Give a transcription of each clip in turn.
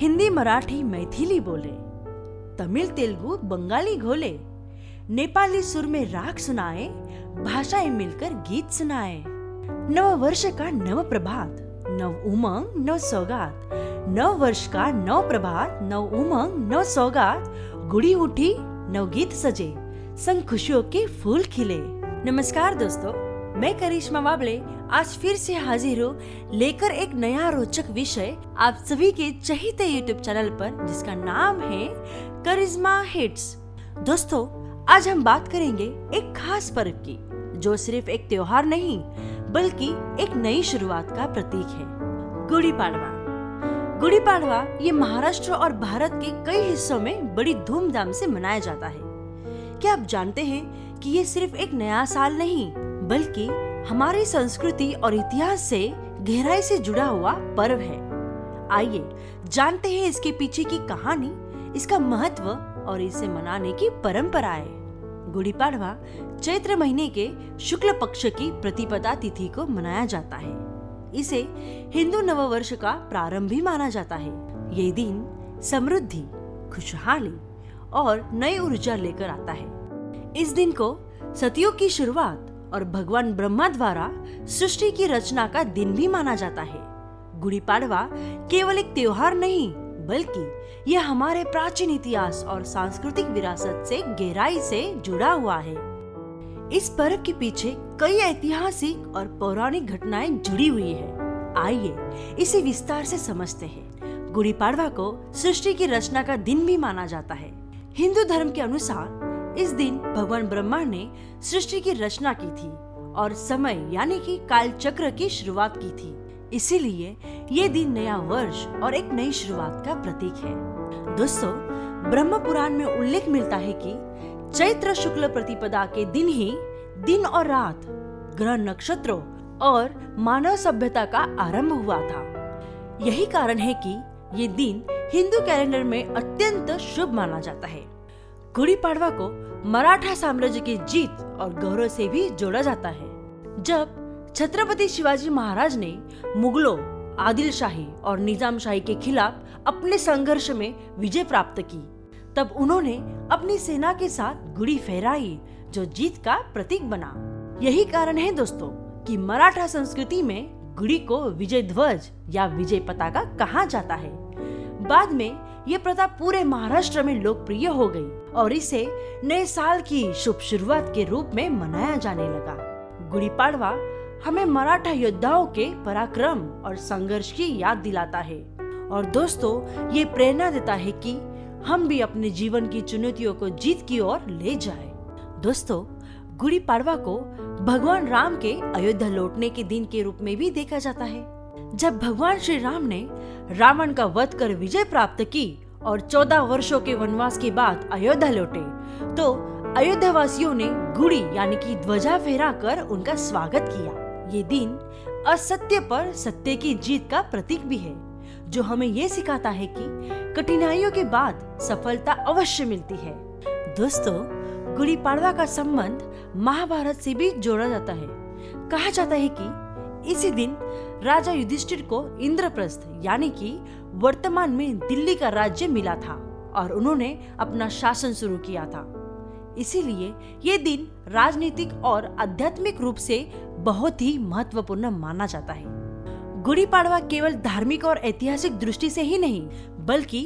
हिंदी मराठी मैथिली बोले, तमिल तेलुगु बंगाली घोले, नेपाली सुर में राग सुनाए, भाषाएं मिलकर गीत सुनाए। नव वर्ष का नव प्रभात, नव उमंग नव सौगात, नव वर्ष का नव प्रभात, नव उमंग नव सौगात, गुड़ी उठी नव गीत सजे, संग खुशियों के फूल खिले। नमस्कार दोस्तों, मैं करिश्मा वाबले आज फिर से हाजिर हूँ लेकर एक नया रोचक विषय आप सभी के चहीते यूट्यूब चैनल पर, जिसका नाम है करिश्मा हिट्स। दोस्तों, आज हम बात करेंगे एक खास पर्व की, जो सिर्फ एक त्योहार नहीं बल्कि एक नई शुरुआत का प्रतीक है, गुड़ी पाड़वा। गुड़ी पाड़वा ये महाराष्ट्र और भारत के कई हिस्सों में बड़ी धूमधाम से मनाया जाता है। क्या आप जानते हैं कि ये सिर्फ एक नया साल नहीं बल्कि हमारी संस्कृति और इतिहास से गहराई से जुड़ा हुआ पर्व है। आइए जानते हैं इसके पीछे की कहानी, इसका महत्व और इसे मनाने की परंपराएं। गुड़ी पाड़वा चैत्र महीने के शुक्ल पक्ष की प्रतिपदा तिथि को मनाया जाता है। इसे हिंदू नववर्ष का प्रारंभ भी माना जाता है। ये दिन समृद्धि, खुशहाली और नई ऊर्जा लेकर आता है। इस दिन को सतयुग की शुरुआत और भगवान ब्रह्मा द्वारा सृष्टि की रचना का दिन भी माना जाता है। गुड़ी पाड़वा केवल एक त्योहार नहीं बल्कि यह हमारे प्राचीन इतिहास और सांस्कृतिक विरासत से गहराई से जुड़ा हुआ है। इस पर्व के पीछे कई ऐतिहासिक और पौराणिक घटनाएं जुड़ी हुई है। आइए इसे विस्तार से समझते हैं। गुड़ी पाड़वा को सृष्टि की रचना का दिन भी माना जाता है। हिंदू धर्म के अनुसार इस दिन भगवान ब्रह्मा ने सृष्टि की रचना की थी और समय यानी कि काल चक्र की शुरुआत की थी। इसीलिए ये दिन नया वर्ष और एक नई शुरुआत का प्रतीक है। दोस्तों, ब्रह्म पुराण में उल्लेख मिलता है कि चैत्र शुक्ल प्रतिपदा के दिन ही दिन और रात, ग्रह नक्षत्रों और मानव सभ्यता का आरंभ हुआ था। यही कारण है कि ये दिन हिंदू कैलेंडर में अत्यंत शुभ माना जाता है। गुड़ी पाड़वा को मराठा साम्राज्य की जीत और गौरव से भी जोड़ा जाता है। जब छत्रपति शिवाजी महाराज ने मुगलों, आदिल शाही और निजाम शाही के खिलाफ अपने संघर्ष में विजय प्राप्त की, तब उन्होंने अपनी सेना के साथ गुड़ी फहराई, जो जीत का प्रतीक बना। यही कारण है दोस्तों कि मराठा संस्कृति में गुड़ी को विजय ध्वज या विजय पताका कहा जाता है। बाद में ये प्रथा पूरे महाराष्ट्र में लोकप्रिय हो गई और इसे नए साल की शुभ शुरुआत के रूप में मनाया जाने लगा। गुड़ी पाड़वा हमें मराठा योद्धाओं के पराक्रम और संघर्ष की याद दिलाता है और दोस्तों ये प्रेरणा देता है कि हम भी अपने जीवन की चुनौतियों को जीत की ओर ले जाएं। दोस्तों, गुड़ी पाड़वा को भगवान राम के अयोध्या लौटने के दिन के रूप में भी देखा जाता है। जब भगवान श्री राम ने रावण का वध कर विजय प्राप्त की और 14 वर्षों के वनवास के बाद अयोध्या लौटे, तो अयोध्या वासियों ने गुड़ी यानी कि ध्वजा फहराकर उनका स्वागत किया। ये दिन असत्य पर सत्य की जीत का प्रतीक भी है, जो हमें ये सिखाता है कि कठिनाइयों के बाद सफलता अवश्य मिलती है। दोस्तों, गुड़ी पाड़वा का संबंध महाभारत से भी जोड़ा जाता है। कहा जाता है कि इसी दिन राजा युधिष्ठिर को इंद्रप्रस्थ यानी कि वर्तमान में दिल्ली का राज्य मिला था और उन्होंने अपना शासन शुरू किया था। इसीलिए ये दिन राजनीतिक और आध्यात्मिक रूप से बहुत ही महत्वपूर्ण माना जाता है। गुड़ी पाड़वा केवल धार्मिक और ऐतिहासिक दृष्टि से ही नहीं बल्कि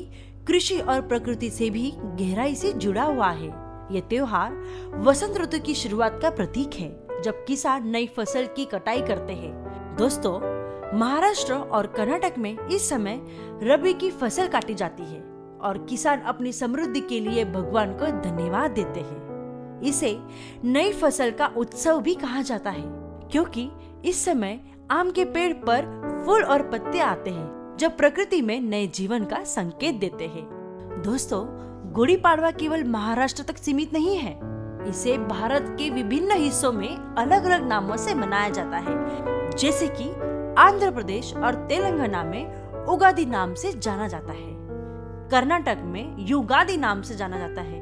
कृषि और प्रकृति से भी गहराई से जुड़ा हुआ है। ये त्योहार वसंत ऋतु की शुरुआत का प्रतीक है, जब किसान नई फसल की कटाई करते हैं। दोस्तों, महाराष्ट्र और कर्नाटक में इस समय रबी की फसल काटी जाती है और किसान अपनी समृद्धि के लिए भगवान को धन्यवाद देते हैं। इसे नई फसल का उत्सव भी कहा जाता है, क्योंकि इस समय आम के पेड़ पर फूल और पत्ते आते हैं, जो प्रकृति में नए जीवन का संकेत देते हैं। दोस्तों, गुड़ी पाड़वा केवल महाराष्ट्र तक सीमित नहीं है। इसे भारत के विभिन्न हिस्सों में अलग अलग नामों से मनाया जाता है, जैसे कि आंध्र प्रदेश और तेलंगाना में उगादि नाम से जाना जाता है, कर्नाटक में युगादि नाम से जाना जाता है,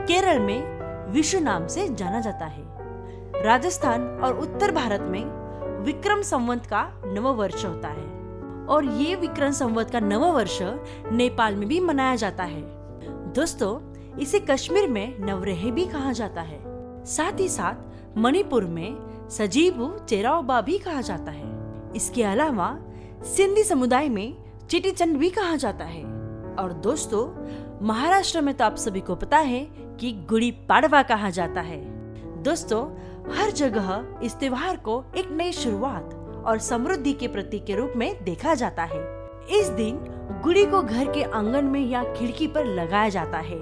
केरल में विशु नाम से जाना जाता है, राजस्थान और उत्तर भारत में विक्रम संवत का नव वर्ष होता है और ये विक्रम संवत का नवा वर्ष नेपाल में भी मनाया जाता है। दोस्तों, इसे कश्मीर में नवरेह भी कहा जाता है। साथ ही साथ मणिपुर में सजीबू चेराओबा भी कहा जाता है। इसके अलावा सिंधी समुदाय में चेटीचंड भी कहा जाता है। और दोस्तों, महाराष्ट्र में तो आप सभी को पता है कि गुड़ी पाड़वा कहा जाता है। दोस्तों, हर जगह इस त्योहार को एक नई शुरुआत और समृद्धि के प्रतीक के रूप में देखा जाता है। इस दिन गुड़ी को घर के आंगन में या खिड़की पर लगाया जाता है,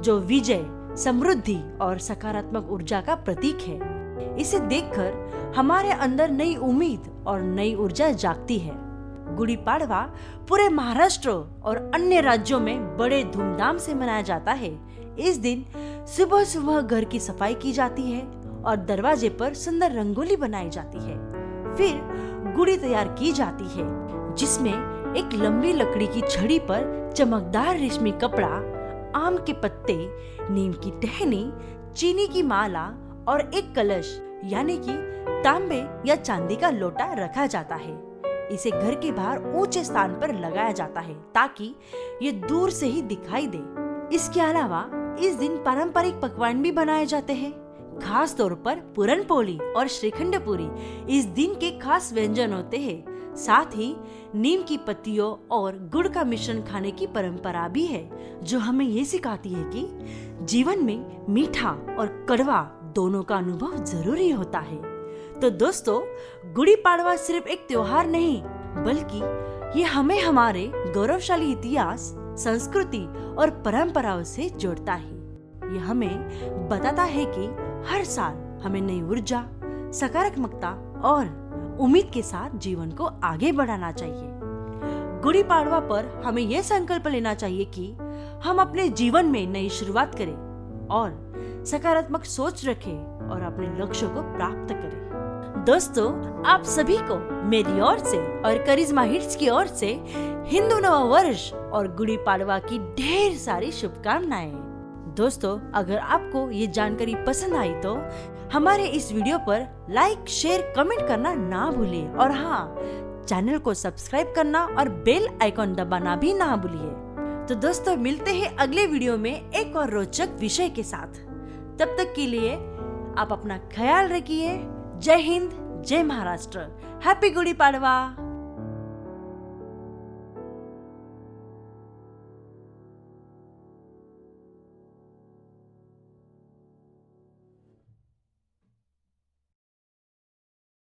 जो विजय, समृद्धि और सकारात्मक ऊर्जा का प्रतीक है। इसे देखकर हमारे अंदर नई उम्मीद और नई ऊर्जा जागती है। गुड़ी पाड़वा पूरे महाराष्ट्र और अन्य राज्यों में बड़े धूमधाम से मनाया जाता है। इस दिन सुबह सुबह घर की सफाई की जाती है और दरवाजे पर सुंदर रंगोली बनाई जाती है। फिर गुड़ी तैयार की जाती है, जिसमें एक लंबी लकड़ी की छड़ी पर चमकदार रेशमी कपड़ा, आम के पत्ते, नीम की टहनी, चीनी की माला और एक कलश यानी कि तांबे या चांदी का लोटा रखा जाता है। इसे घर के बाहर ऊंचे स्थान पर लगाया जाता है ताकि ये दूर से ही दिखाई दे। इसके अलावा इस दिन पारंपरिक पकवान भी बनाए जाते हैं। खास तौर पर पूरन पोली और श्रीखंड पूरी इस दिन के खास व्यंजन होते हैं। साथ ही नीम की पत्तियों और गुड़ का मिश्रण खाने की परंपरा भी है, जो हमें ये सिखाती है कि जीवन में मीठा और कड़वा दोनों का अनुभव जरूरी होता है। तो दोस्तों, गुड़ी पाड़वा सिर्फ एक त्योहार नहीं, बल्कि ये हमें हमारे गौरवशाली इतिहास, संस्कृति और परंपराओं से जोड़ता है। ये हमें बताता है कि हर साल हमें नई ऊर्जा, सकारात्मकता और उम्मीद के साथ जीवन को आगे बढ़ाना चाहिए। गुड़ी पाड़वा पर हमें यह संकल्प लेना चाहिए कि हम अपने जीवन में नई शुरुआत करें और सकारात्मक सोच रखें और अपने लक्ष्यों को प्राप्त करें। दोस्तों, आप सभी को मेरी ओर से और करिश्मा हिट्स की ओर से हिंदू नव वर्ष और गुड़ी पाड़वा की ढेर सारी शुभकामनाएं। दोस्तों, अगर आपको ये जानकारी पसंद आई तो हमारे इस वीडियो पर लाइक, शेयर, कमेंट करना ना भूलिए और हाँ, चैनल को सब्सक्राइब करना और बेल आइकॉन दबाना भी ना भूलिए। तो दोस्तों, मिलते हैं अगले वीडियो में एक और रोचक विषय के साथ। तब तक के लिए आप अपना ख्याल रखिए। जय हिंद, जय महाराष्ट्र। हैप्पी गुड़ी पाड़वा।